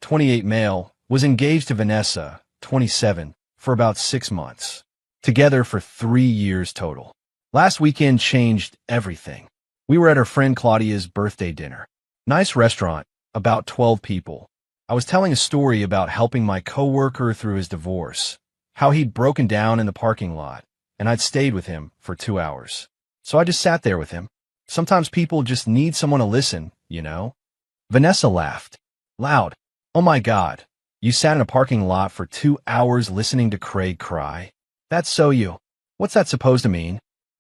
28 male, was engaged to Vanessa, 27, for about 6 months. Together for 3 years total. Last weekend changed everything. We were at our friend Claudia's birthday dinner. Nice restaurant, about 12 people. I was telling a story about helping my coworker through his divorce, how he'd broken down in the parking lot, and I'd stayed with him for 2 hours. So I just sat there with him. Sometimes people just need someone to listen, you know? Vanessa laughed. Loud. Oh my God. You sat in a parking lot for 2 hours listening to Craig cry? That's so you. What's that supposed to mean?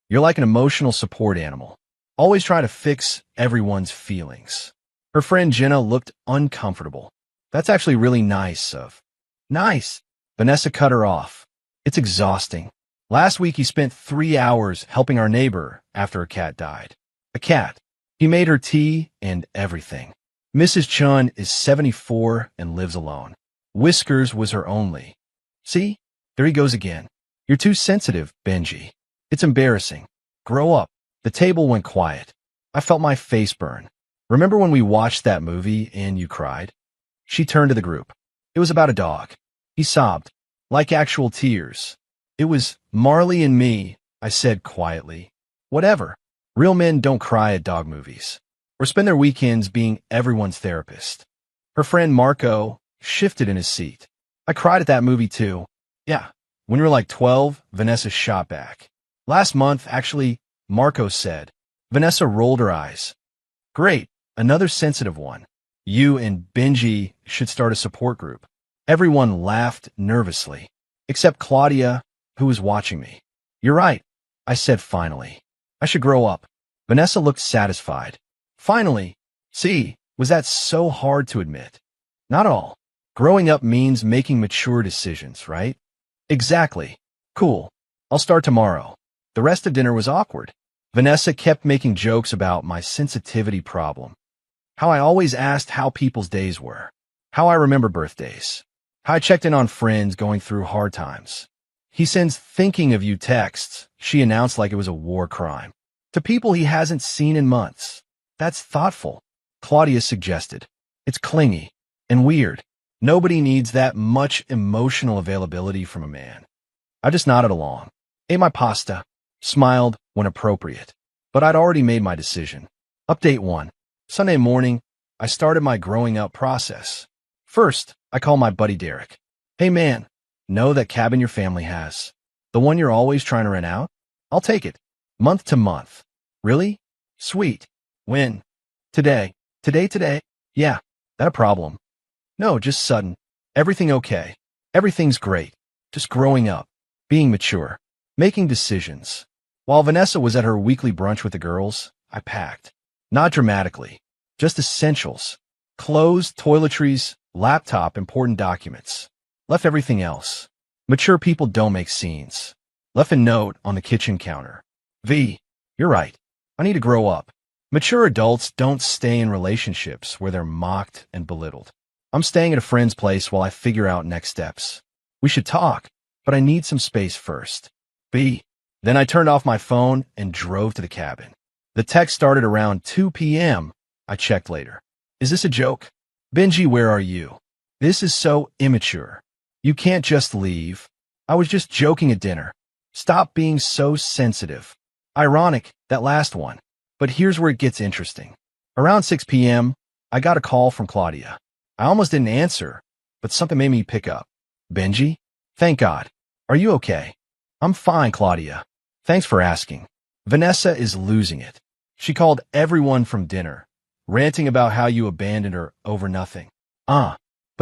You're like an emotional support animal. Always trying to fix everyone's feelings. Her friend Jenna looked uncomfortable. That's actually really nice of. Nice. Vanessa cut her off. It's exhausting. Last week he spent 3 hours helping our neighbor after a cat died. A cat. He made her tea and everything. Mrs. Chun is 74 and lives alone. Whiskers was her only. See? There he goes again. You're too sensitive, Benji. It's embarrassing. Grow up. The table went quiet. I felt my face burn. Remember when we watched that movie and you cried? She turned to the group. It was about a dog. He sobbed. Like actual tears. It was Marley and me, I said quietly. Whatever. Real men don't cry at dog movies. Or spend their weekends being everyone's therapist. Her friend Marco shifted in his seat. I cried at that movie too. Yeah. When you were like 12, Vanessa shot back. Last month, actually, Marco said. Vanessa rolled her eyes. Great. Another sensitive one. You and Benji should start a support group. Everyone laughed nervously. Except Claudia, who was watching me. You're right, I said finally. I should grow up. Vanessa looked satisfied. Finally. See, was that so hard to admit? Not all. Growing up means making mature decisions, right? Exactly. Cool. I'll start tomorrow. The rest of dinner was awkward. Vanessa kept making jokes about my sensitivity problem. How I always asked how people's days were. How I remember birthdays. How I checked in on friends going through hard times. He sends thinking of you texts, she announced like it was a war crime. To people he hasn't seen in months. That's thoughtful, Claudia suggested. It's clingy and weird. Nobody needs that much emotional availability from a man. I just nodded along, ate my pasta, smiled when appropriate. But I'd already made my decision. Update 1. Sunday morning, I started my growing up process. First, I call my buddy Derek. Hey man, know that cabin your family has? The one you're always trying to rent out? I'll take it. Month to month. Really? Sweet. When? Today. Today? Yeah, that a problem? No, just sudden. Everything okay. Everything's great. Just growing up. Being mature. Making decisions. While Vanessa was at her weekly brunch with the girls, I packed. Not dramatically. Just essentials. Clothes, toiletries, laptop, important documents. Left everything else. Mature people don't make scenes. Left a note on the kitchen counter. V, you're right. I need to grow up. Mature adults don't stay in relationships where they're mocked and belittled. I'm staying at a friend's place while I figure out next steps. We should talk, but I need some space first. B. Then I turned off my phone and drove to the cabin. The text started around 2 p.m. I checked later. Is this a joke? Benji, where are you? This is so immature. You can't just leave. I was just joking at dinner. Stop being so sensitive. Ironic, that last one. But here's where it gets interesting. Around 6 p.m., I got a call from Claudia. I almost didn't answer, but something made me pick up. Benji? Thank God. Are you okay? I'm fine, Claudia. Thanks for asking. Vanessa is losing it. She called everyone from dinner, ranting about how you abandoned her over nothing. But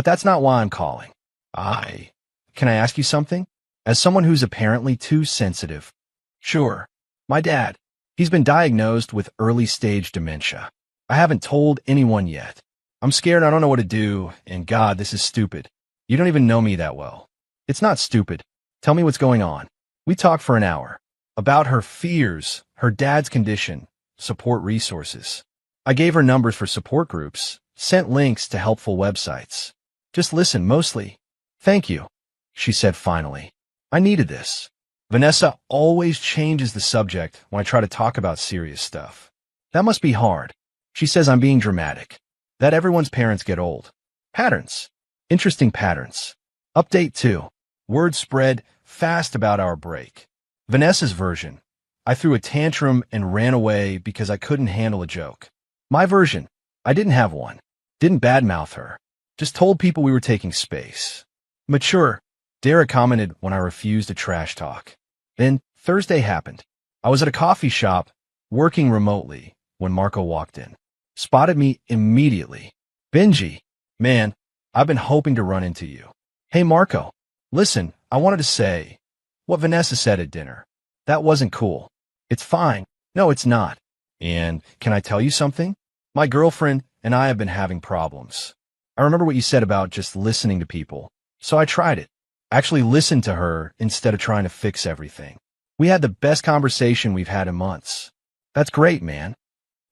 that's not why I'm calling. Can I ask you something? As someone who's apparently too sensitive. Sure. My dad. He's been diagnosed with early-stage dementia. I haven't told anyone yet. I'm scared I don't know what to do, and God, this is stupid. You don't even know me that well. It's not stupid. Tell me what's going on. We talked for an hour. About her fears, her dad's condition, support resources. I gave her numbers for support groups, sent links to helpful websites. Just listen, mostly. Thank you, she said finally. I needed this. Vanessa always changes the subject when I try to talk about serious stuff. That must be hard. She says I'm being dramatic. That everyone's parents get old. Patterns. Interesting patterns. Update 2. Word spread fast about our break. Vanessa's version. I threw a tantrum and ran away because I couldn't handle a joke. My version. I didn't have one. Didn't badmouth her. Just told people we were taking space. Mature. Derek commented when I refused to trash talk. Then Thursday happened. I was at a coffee shop, working remotely, when Marco walked in. Spotted me immediately. Benji. Man, I've been hoping to run into you. Hey Marco. Listen, I wanted to say what Vanessa said at dinner. That wasn't cool. It's fine. No, it's not. And can I tell you something? My girlfriend and I have been having problems. I remember what you said about just listening to people, so I tried it. Actually listened to her instead of trying to fix everything. We had the best conversation we've had in months. That's great, man.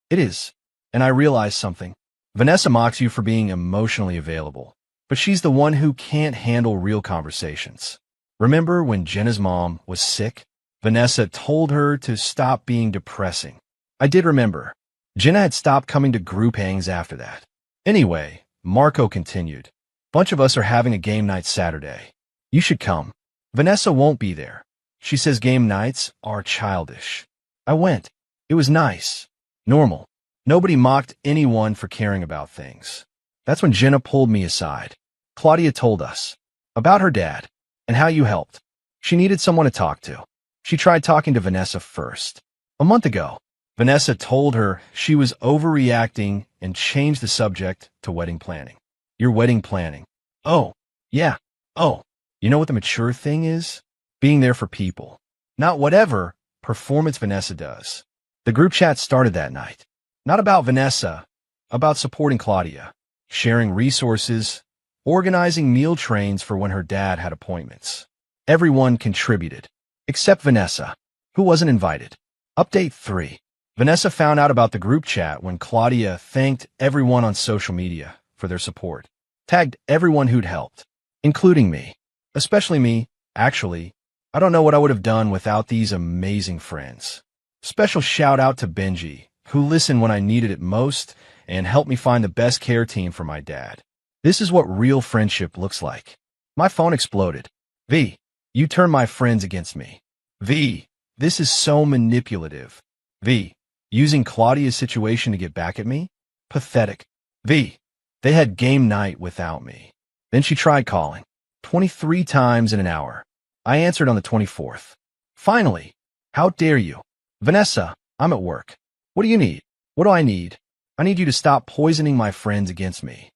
It is. And I realized something. Vanessa mocks you for being emotionally available, but she's the one who can't handle real conversations. Remember when Jenna's mom was sick? Vanessa told her to stop being depressing. I did remember. Jenna had stopped coming to group hangs after that. Anyway, Marco continued. Bunch of us are having a game night Saturday. You should come. Vanessa won't be there. She says game nights are childish. I went. It was nice. Normal. Nobody mocked anyone for caring about things. That's when Jenna pulled me aside. Claudia told us about her dad and how you helped. She needed someone to talk to. She tried talking to Vanessa first. A month ago, Vanessa told her she was overreacting and changed the subject to wedding planning. Your wedding planning. Oh, yeah. Oh, you know what the mature thing is? Being there for people. Not whatever performance Vanessa does. The group chat started that night. Not about Vanessa, about supporting Claudia, sharing resources, organizing meal trains for when her dad had appointments. Everyone contributed, except Vanessa, who wasn't invited. Update 3. Vanessa found out about the group chat when Claudia thanked everyone on social media for their support, tagged everyone who'd helped, including me, especially me. Actually, I don't know what I would have done without these amazing friends. Special shout out to Benji, who listened when I needed it most and helped me find the best care team for my dad. This is what real friendship looks like. My phone exploded. V, you turned my friends against me. V, this is so manipulative. V, using Claudia's situation to get back at me? Pathetic. V, they had game night without me. Then she tried calling. 23 times in an hour. I answered on the 24th. Finally, how dare you? Vanessa, I'm at work. What do you need? What do I need? I need you to stop poisoning my friends against me.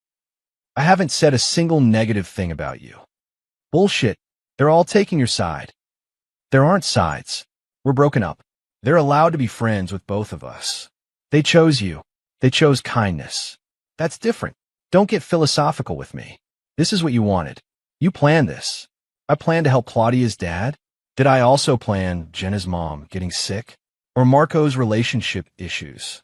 I haven't said a single negative thing about you. Bullshit. They're all taking your side. There aren't sides. We're broken up. They're allowed to be friends with both of us. They chose you. They chose kindness. That's different. Don't get philosophical with me. This is what you wanted. You planned this. I planned to help Claudia's dad. Did I also plan Jenna's mom getting sick? Or Marco's relationship issues?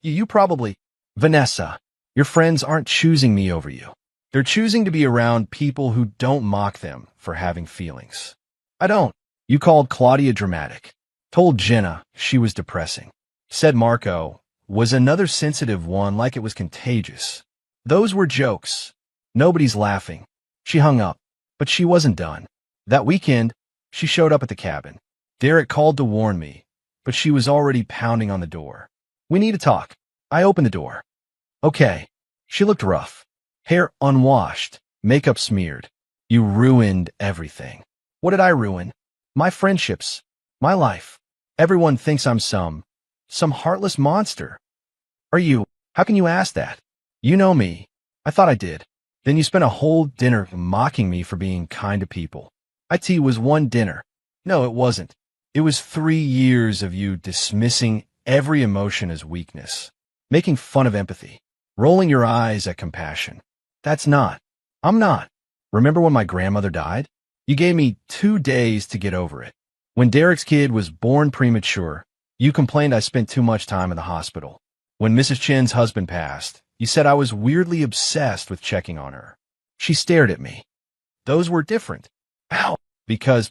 You probably... Vanessa, your friends aren't choosing me over you. They're choosing to be around people who don't mock them for having feelings. I don't. You called Claudia dramatic. Told Jenna she was depressing. Said Marco was another sensitive one like it was contagious. Those were jokes. Nobody's laughing. She hung up, but she wasn't done. That weekend, she showed up at the cabin. Derek called to warn me, but she was already pounding on the door. We need to talk. I opened the door. Okay. She looked rough. Hair unwashed, makeup smeared. You ruined everything. What did I ruin? My friendships. My life. Everyone thinks I'm some heartless monster. Are you? How can you ask that? You know me. I thought I did. Then you spent a whole dinner mocking me for being kind to people. IT was one dinner. No, it wasn't. It was 3 years of you dismissing every emotion as weakness, making fun of empathy, rolling your eyes at compassion. That's not. I'm not. Remember when my grandmother died? You gave me 2 days to get over it. When Derek's kid was born premature, you complained I spent too much time in the hospital. When Mrs. Chen's husband passed, you said I was weirdly obsessed with checking on her. She stared at me. Those were different. Ow. Because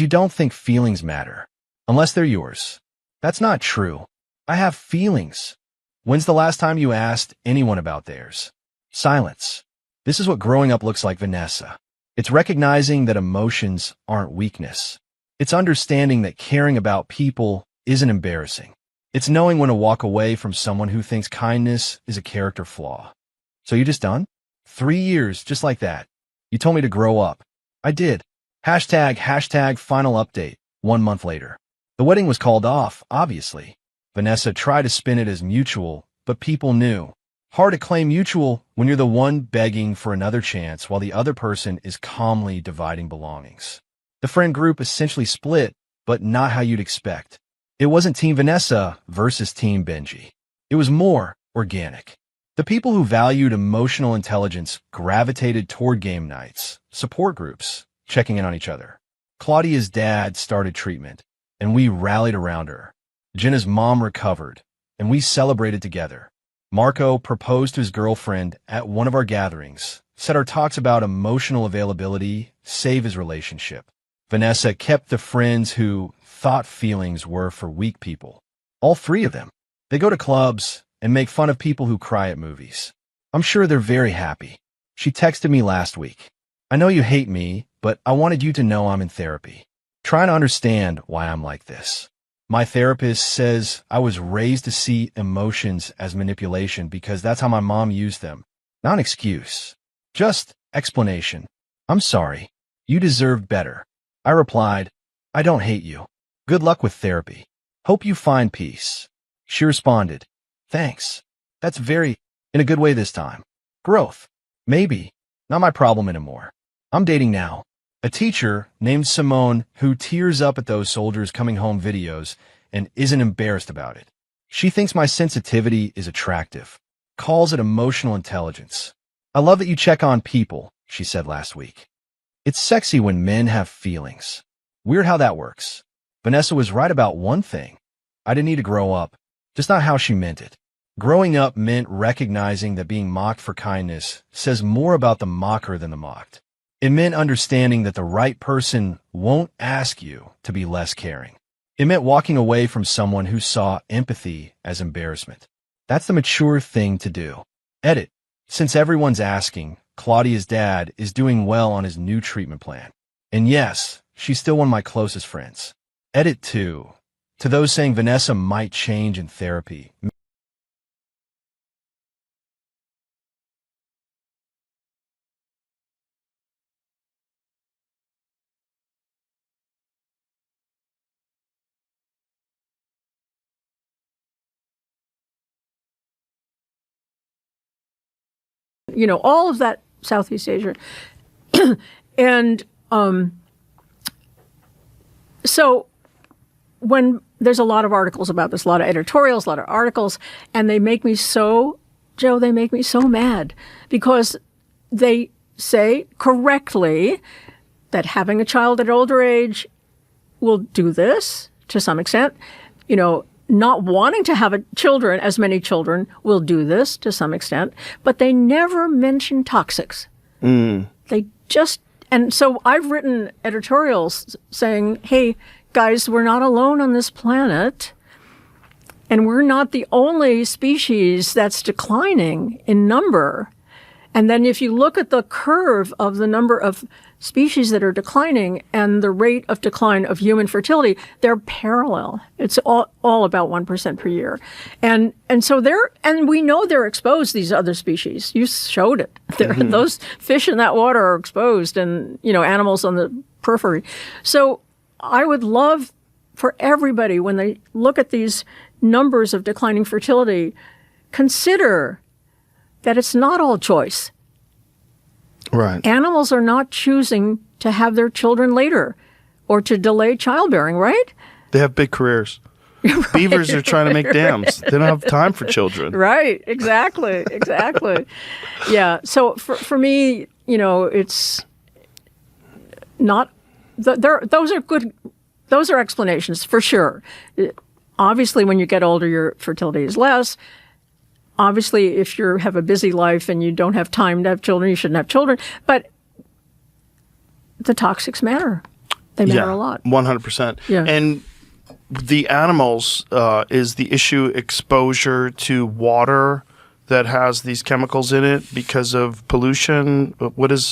you don't think feelings matter, unless they're yours. That's not true. I have feelings. When's the last time you asked anyone about theirs? Silence. This is what growing up looks like, Vanessa. It's recognizing that emotions aren't weakness. It's understanding that caring about people isn't embarrassing. It's knowing when to walk away from someone who thinks kindness is a character flaw. So you just done? 3 years, just like that. You told me to grow up. I did. Hashtag final update, 1 month later. The wedding was called off, obviously. Vanessa tried to spin it as mutual, but people knew. Hard to claim mutual when you're the one begging for another chance while the other person is calmly dividing belongings. The friend group essentially split, but not how you'd expect. It wasn't Team Vanessa versus Team Benji. It was more organic. The people who valued emotional intelligence gravitated toward game nights, support groups, checking in on each other. Claudia's dad started treatment, and we rallied around her. Jenna's mom recovered, and we celebrated together. Marco proposed to his girlfriend at one of our gatherings, said our talks about emotional availability save his relationship. Vanessa kept the friends who thought feelings were for weak people. All 3 of them. They go to clubs and make fun of people who cry at movies. I'm sure they're very happy. She texted me last week. I know you hate me, but I wanted you to know I'm in therapy. Trying to understand why I'm like this. My therapist says I was raised to see emotions as manipulation because that's how my mom used them. Not an excuse. Just explanation. I'm sorry. You deserve better. I replied, I don't hate you. Good luck with therapy. Hope you find peace. She responded, thanks. That's very, in a good way this time. Growth. Maybe. Not my problem anymore. I'm dating now. A teacher named Simone who tears up at those soldiers coming home videos and isn't embarrassed about it. She thinks my sensitivity is attractive. Calls it emotional intelligence. I love that you check on people, she said last week. It's sexy when men have feelings. Weird how that works. Vanessa was right about one thing. I didn't need to grow up, just not how she meant it. Growing up meant recognizing that being mocked for kindness says more about the mocker than the mocked. It meant understanding that the right person won't ask you to be less caring. It meant walking away from someone who saw empathy as embarrassment. That's the mature thing to do. Edit. Since everyone's asking, Claudia's dad is doing well on his new treatment plan. And yes, she's still one of my closest friends. Edit 2. To those saying Vanessa might change in therapy. All of that Southeast Asia. And so when there's a lot of articles about this, a lot of editorials, a lot of articles, and they make me so, Joe, they make me so mad because they say correctly that having a child at an older age will do this to some extent. Not wanting to have children, as many children, will do this to some extent, but they never mention toxics. They just, and so I've written editorials saying, hey, guys, we're not alone on this planet, and we're not the only species that's declining in number. And then if you look at the curve of the number of species that are declining and the rate of decline of human fertility, they're parallel. It's all about 1% per year. And so and we know they're exposed, these other species. You showed it. Those fish in that water are exposed and, animals on the periphery. So I would love for everybody, when they look at these numbers of declining fertility, consider that it's not all choice. Right. Animals are not choosing to have their children later or to delay childbearing, right? They have big careers. Right. Beavers are trying to make dams. They don't have time for children. Right. Exactly. Yeah. So for me, it's not, those are good, those are explanations for sure. Obviously, when you get older, your fertility is less. Obviously, if you have a busy life and you don't have time to have children, you shouldn't have children. But the toxics matter. They matter a lot. 100%. Yeah. And the animals, is the issue exposure to water that has these chemicals in it because of pollution? What is